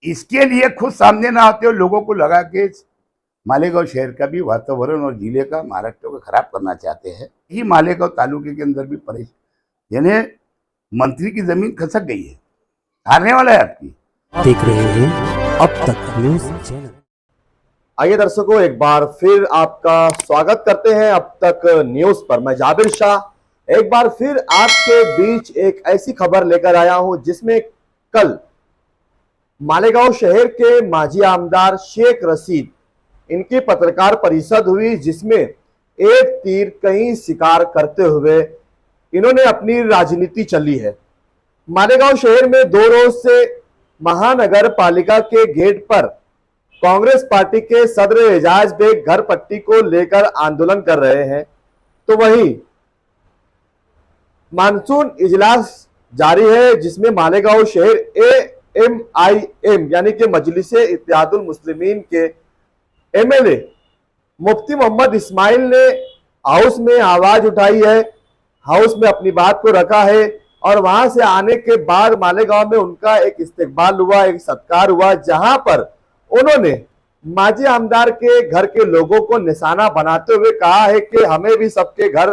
इसके लिए खुद सामने ना आते हो, लोगों को लगा के मालेगांव शहर का भी वातावरण और जिले का, महाराष्ट्र को खराब करना चाहते हैं। ये मालेगांव तालुके के अंदर भी परेशान, यानी मंत्री की जमीन खसक गई है, हारने वाला है आपकी। देख रहे हैं अब तक न्यूज चैनल। आइए दर्शकों, एक बार फिर आपका स्वागत करते हैं अब तक न्यूज पर। मैं जाबिर शाह एक बार फिर आपके बीच एक ऐसी खबर लेकर आया हूं जिसमें कल मालेगांव शहर के माजी आमदार शेख रशीद, इनकी पत्रकार परिषद हुई जिसमें एक तीर कई शिकार करते हुए इन्होंने अपनी राजनीति चली है। मालेगांव शहर में 2 रोज से महानगर पालिका के गेट पर कांग्रेस पार्टी के सदर एजाज बेग घर पट्टी को लेकर आंदोलन कर रहे हैं, तो वहीं मानसून इजलास जारी है जिसमें मालेगांव शहर AMIM यानी कि मजलिसे इत्तेहादुल मुस्लिमीन के MLA मुफ्ती मोहम्मद इस्माइल ने हाउस में आवाज उठाई है, हाउस में अपनी बात को रखा है और वहां से आने के बाद मालेगांव में उनका एक इस्तकबाल हुआ, एक सत्कार हुआ, जहां पर उन्होंने माजी आमदार के घर के लोगों को निशाना बनाते हुए कहा है कि हमें भी सबके घर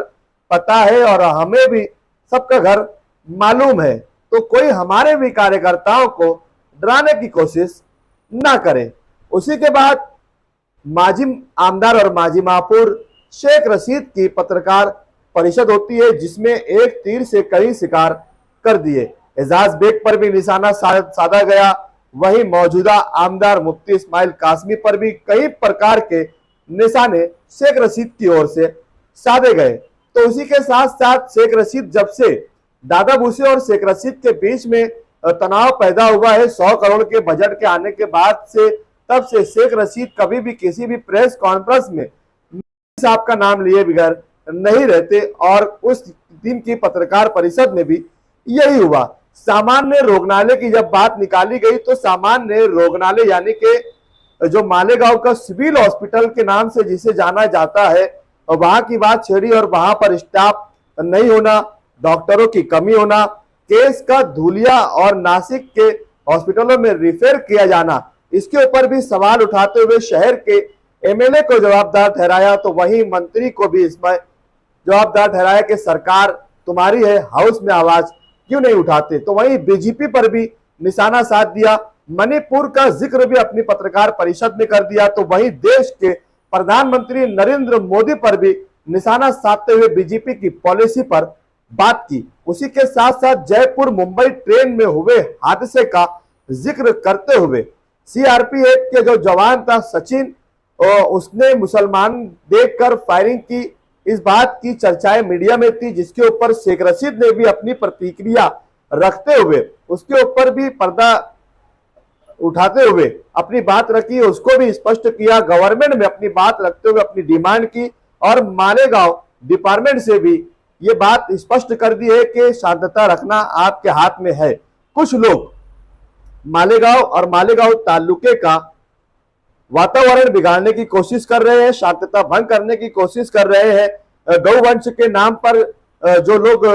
पता है और हमें भी सबका घर मालूम है, तो कोई हमारे भी कार्यकर्ताओं को डराने की कोशिश ना करे। उसी के बाद माजी आमदार और माजी महापौर शेख रशीद की पत्रकार परिषद होती है जिसमें एक तीर से कई शिकार कर दिए। एजाज बेग पर भी निशाना साधा गया, वहीं मौजूदा आमदार मुफ्ती इस्माइल कासमी पर भी कई प्रकार के निशाने शेख रशीद की ओर से साधे गए। तो उसी के साथ साथ शेख रशीद, जब से दादा भूसे और शेख रशीद के बीच में तनाव पैदा हुआ है 100 करोड़ के बजट के आने के बाद से, तब से शेख रशीद कभी भी किसी भी प्रेस कॉन्फ्रेंस में साहब का नाम लिए बगैर नहीं रहते और उस दिन की पत्रकार परिषद में भी यही हुआ। सामान्य रोगनालय की जब बात निकाली गई तो सामान्य रोगनालय यानी कि जो मालेगांव का सिविल हॉस्पिटल के नाम से जिसे जाना जाता है, वहां की बात छेड़ी और वहां पर स्टाफ नहीं होना, डॉक्टरों की कमी होना, केस का धूलिया और नासिक के हॉस्पिटलों में रिफेर किया जाना, इसके ऊपर भी सवाल उठाते हुए शहर के MLA को जवाबदार ठहराया, तो वहीं मंत्री को भी इसमें जवाबदार ठहराया कि सरकार तुम्हारी है, हाउस में आवाज क्यों नहीं उठाते। तो वहीं BJP पर भी निशाना साध दिया, मणिपुर का जिक्र भी अपनी पत्रकार परिषद में कर दिया, तो वहीं देश के प्रधानमंत्री नरेंद्र मोदी पर भी निशाना साधते हुए BJP की पॉलिसी पर बात की। उसी के साथ साथ जयपुर मुंबई ट्रेन में हुए हादसे का जिक्र करते हुए CRPF के जो जवान था सचिन, उसने मुसलमान देखकर फायरिंग की, इस बात की चर्चाएं मीडिया में थी, जिसके ऊपर शेख रशीद ने भी अपनी प्रतिक्रिया रखते हुए उसके ऊपर भी पर्दा उठाते हुए अपनी बात रखी, उसको भी स्पष्ट किया, गवर्नमेंट में अपनी बात रखते हुए अपनी डिमांड की और मालेगांव डिपार्टमेंट से भी ये बात स्पष्ट कर दी है कि शांतता रखना आपके हाथ में है। कुछ लोग मालेगांव और मालेगांव तालुके का वातावरण बिगाड़ने की कोशिश कर रहे हैं, शांतता भंग करने की कोशिश कर रहे हैं। गौवंश के नाम पर जो लोग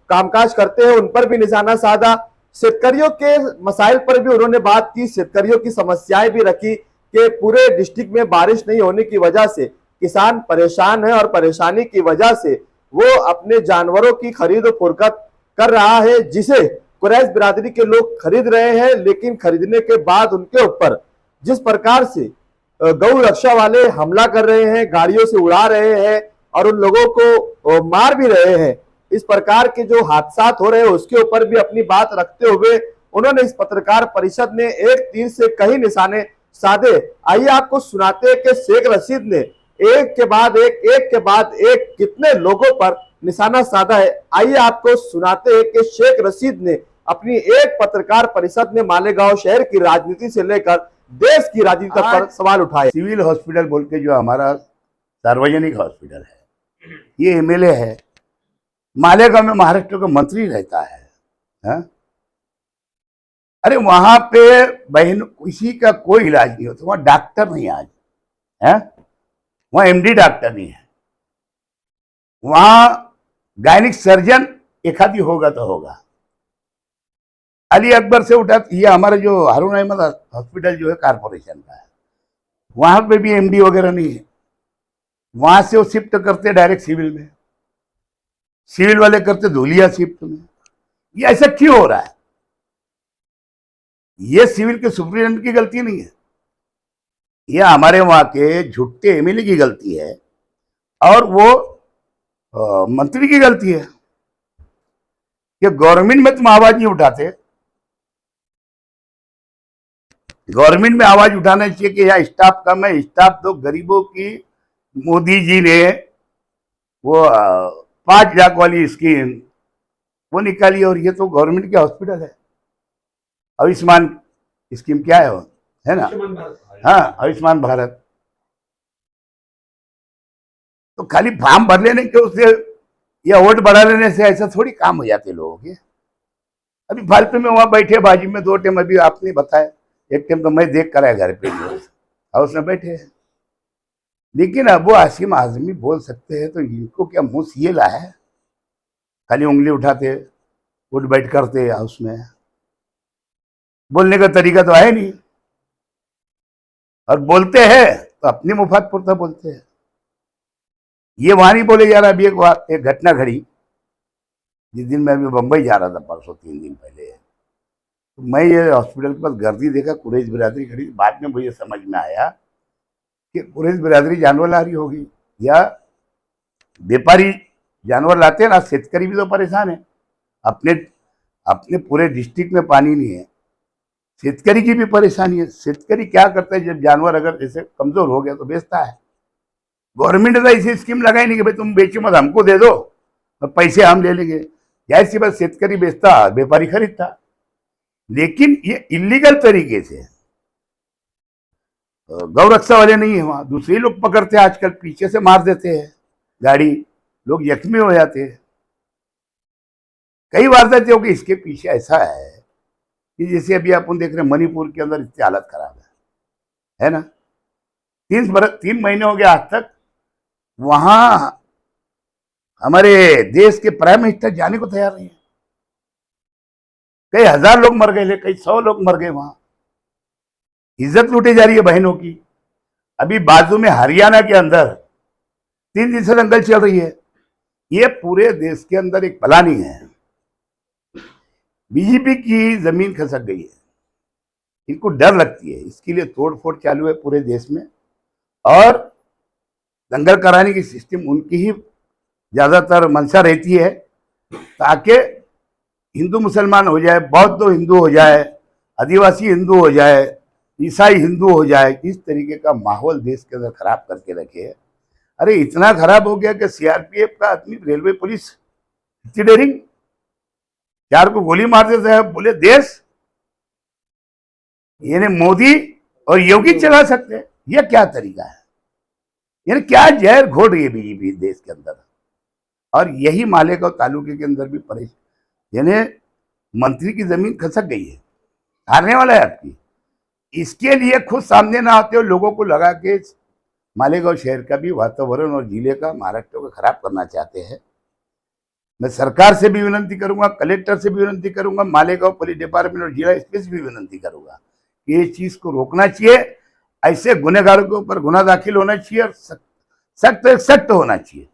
कामकाज करते हैं उन पर भी निशाना साधा, शेतकरियों के मसाइल पर भी उन्होंने बात की, शेतकरियों की समस्याएं भी रखी कि पूरे डिस्ट्रिक्ट में बारिश नहीं होने की वजह से किसान परेशान है और परेशानी की वजह से वो अपने जानवरों की खरीद फरोख्त कर रहा है, जिसे कुरैश बिरादरी के लोग खरीद रहे हैं, लेकिन खरीदने के बाद उनके ऊपर जिस प्रकार से गौ रक्षा वाले हमला कर रहे हैं, गाड़ियों से उड़ा रहे हैं और उन लोगों को मार भी रहे हैं, इस प्रकार के जो हादसा हो रहे हैं उसके ऊपर भी अपनी बात रखते हुए उन्होंने इस पत्रकार परिषद में एक तीर से कई निशाने साधे। आइए आपको सुनाते हैं कि शेख रशीद ने एक के बाद एक कितने लोगों पर निशाना साधा है। आइए आपको सुनाते हैं कि शेख रशीद ने अपनी एक पत्रकार परिषद में मालेगांव शहर की राजनीति से लेकर देश की राजनीति पर सवाल उठाए। सिविल हॉस्पिटल बोल के जो हमारा सार्वजनिक हॉस्पिटल है, ये MLA है, मालेगांव में महाराष्ट्र का मंत्री रहता है, हा? अरे वहां पे बहन किसी का कोई इलाज नहीं होता, वहां डॉक्टर नहीं आज है, वहां MD डॉक्टर नहीं है, वहां गायनिक सर्जन एक आदि होगा तो होगा। अली अकबर से उठा, ये हमारा जो हारून अहमद हॉस्पिटल जो है कारपोरेशन का है, वहां पे भी एमडी वगैरह नहीं है। वहां से वो शिफ्ट करते डायरेक्ट सिविल में, सिविल वाले करते धुलिया शिफ्ट में। ये ऐसा क्यों हो रहा है? ये सिविल के सुप्रीडेंट की गलती नहीं है, ये हमारे वहां के झूठे एमएलए की गलती है और वो मंत्री की गलती है कि गवर्नमेंट में तुम आवाज नहीं उठाते। गवर्नमेंट में आवाज उठाना चाहिए कि यहाँ स्टाफ कम है, स्टाफ दो। गरीबों की मोदी जी ने वो 5 लाख वाली स्कीम वो निकाली, और ये तो गवर्नमेंट के हॉस्पिटल है। आयुष्मान स्कीम क्या है वो, है ना? हाँ, आयुष्मान भारत। तो खाली फॉर्म भर लेने के उससे या वोट बढ़ा लेने से ऐसा थोड़ी काम हो जाते लोगों के। अभी फालतू में वहां बैठे बाजी में 2 टाइम, अभी आपने बताया, एक टाइम तो मैं देख कर आया घर पे हाउस में बैठे हैं। लेकिन अब वो आसिम आजमी बोल सकते हैं तो इनको क्या मुंह से ये ला है? खाली उंगली उठाते, उठ बैठ करते हाउस में, बोलने का तरीका तो है नहीं। और बोलते हैं तो अपने मुफाद पुरता बोलते हैं। ये वहां नहीं बोले जा रहा। अभी एक घटना घड़ी, जिस दिन मैं अभी बम्बई जा रहा था परसों 3 दिन पहले, तो मैं ये हॉस्पिटल के पास गर्दी देखा, कुरैश बिरादरी खड़ी। बाद में मुझे समझ में आया कि कुरैश बिरादरी जानवर ला रही होगी या व्यापारी जानवर लाते हैं ना। शेतकरी भी तो परेशान है, अपने पूरे डिस्ट्रिक्ट में पानी नहीं है, शेतकरी की भी परेशानी है। शेतकरी क्या करता है, जब जानवर अगर जैसे कमजोर हो गया तो बेचता है। गवर्नमेंट ने ऐसी स्कीम लगाई नहीं कि भाई तुम बेचो मत, हमको दे दो और पैसे हम ले लेंगे। जाहिर सी बात, शेतकरी बेचता, व्यापारी खरीदता। लेकिन ये इलीगल तरीके से, गौरक्षा वाले नहीं है वहां, दूसरे लोग पकड़ते हैं आजकल, पीछे से मार देते हैं गाड़ी, लोग जख्मी हो जाते हैं। कई वारदातें हो गई। इसके पीछे ऐसा है कि जैसे अभी अपन देख रहे हैं मणिपुर के अंदर इतनी हालत खराब है ना? 3 महीने हो गए आज तक वहां हमारे देश के प्राइम मिनिस्टर जाने को तैयार नहीं है। कई 1000 लोग मर गए, कई 100 लोग मर गए। वहां इज्जत लूटी जा रही है बहनों की। अभी बाजू में हरियाणा के अंदर 3 दिन से दंगल चल रही है। ये पूरे देश के अंदर एक प्लानिंग है। बीजेपी की जमीन खसक गई है, इनको डर लगती है, इसके लिए तोड़फोड़ चालू है पूरे देश में। और दंगल कराने की सिस्टम उनकी ही ज्यादातर मंशा रहती है, ताकि हिंदू मुसलमान हो जाए, बौद्ध हिंदू हो जाए, आदिवासी हिंदू हो जाए, ईसाई हिंदू हो जाए। इस तरीके का माहौल देश के अंदर खराब करके रखे है। अरे इतना खराब हो गया कि सीआरपीएफ का आदमी, रेलवे पुलिस इतनी डेयरिंग, 4 को गोली मार देता है। बोले देश यानी मोदी और योगी चला सकते हैं? यह क्या तरीका है? यानी क्या जहर घोल रही है बीजेपी देश के अंदर। और यही मालेगांव तालुके के अंदर भी परेशान, यानी मंत्री की जमीन खसक गई है, हारने वाला है आपकी। इसके लिए खुद सामने ना आते हो, लोगों को लगा के मालेगांव शहर का भी वातावरण और जिले का, महाराष्ट्र को खराब करना चाहते हैं। मैं सरकार से भी विनती करूंगा, कलेक्टर से भी विनती करूंगा, मालेगांव पुलिस डिपार्टमेंट और जिला एसपी से भी विनती करूंगा कि ये चीज को रोकना चाहिए। ऐसे गुनहगारों के ऊपर गुना दाखिल होना चाहिए और सख्त होना चाहिए।